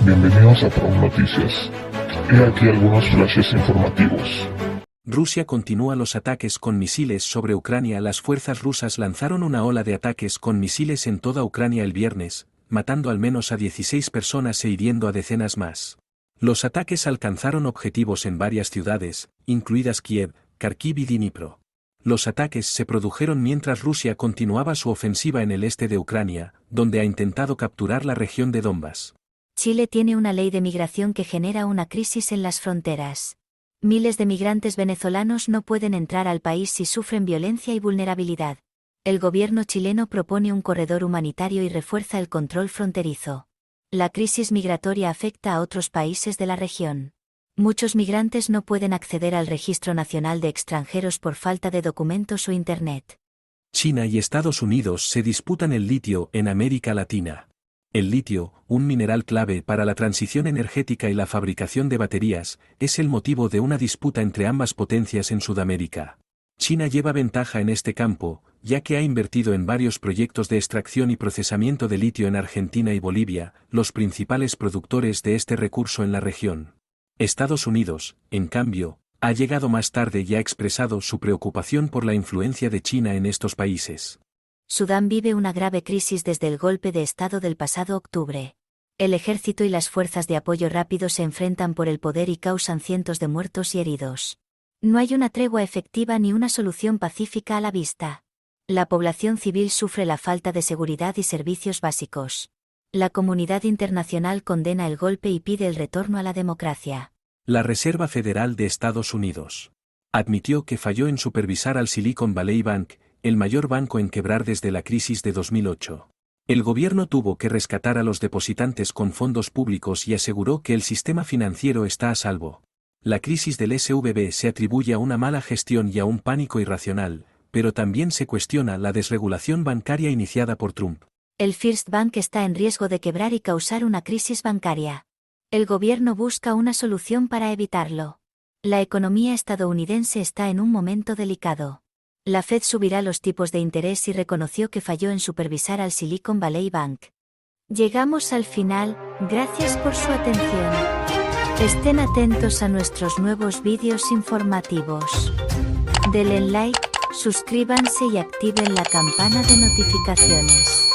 Bienvenidos a Prom Noticias. He aquí algunos flashes informativos. Rusia continúa los ataques con misiles sobre Ucrania. Las fuerzas rusas lanzaron una ola de ataques con misiles en toda Ucrania el viernes, matando al menos a 16 personas e hiriendo a decenas más. Los ataques alcanzaron objetivos en varias ciudades, incluidas Kiev, Kharkiv y Dnipro. Los ataques se produjeron mientras Rusia continuaba su ofensiva en el este de Ucrania, donde ha intentado capturar la región de Donbas. Chile tiene una ley de migración que genera una crisis en las fronteras. Miles de migrantes venezolanos no pueden entrar al país si sufren violencia y vulnerabilidad. El gobierno chileno propone un corredor humanitario y refuerza el control fronterizo. La crisis migratoria afecta a otros países de la región. Muchos migrantes no pueden acceder al Registro Nacional de Extranjeros por falta de documentos o Internet. China y Estados Unidos se disputan el litio en América Latina. El litio, un mineral clave para la transición energética y la fabricación de baterías, es el motivo de una disputa entre ambas potencias en Sudamérica. China lleva ventaja en este campo, ya que ha invertido en varios proyectos de extracción y procesamiento de litio en Argentina y Bolivia, los principales productores de este recurso en la región. Estados Unidos, en cambio, ha llegado más tarde y ha expresado su preocupación por la influencia de China en estos países. Sudán vive una grave crisis desde el golpe de Estado del pasado octubre. El ejército y las fuerzas de apoyo rápido se enfrentan por el poder y causan cientos de muertos y heridos. No hay una tregua efectiva ni una solución pacífica a la vista. La población civil sufre la falta de seguridad y servicios básicos. La comunidad internacional condena el golpe y pide el retorno a la democracia. La Reserva Federal de Estados Unidos admitió que falló en supervisar al Silicon Valley Bank, el mayor banco en quebrar desde la crisis de 2008. El gobierno tuvo que rescatar a los depositantes con fondos públicos y aseguró que el sistema financiero está a salvo. La crisis del SVB se atribuye a una mala gestión y a un pánico irracional, pero también se cuestiona la desregulación bancaria iniciada por Trump. El First Bank está en riesgo de quebrar y causar una crisis bancaria. El gobierno busca una solución para evitarlo. La economía estadounidense está en un momento delicado. La Fed subirá los tipos de interés y reconoció que falló en supervisar al Silicon Valley Bank. Llegamos al final, gracias por su atención. Estén atentos a nuestros nuevos vídeos informativos. Denle like, suscríbanse y activen la campana de notificaciones.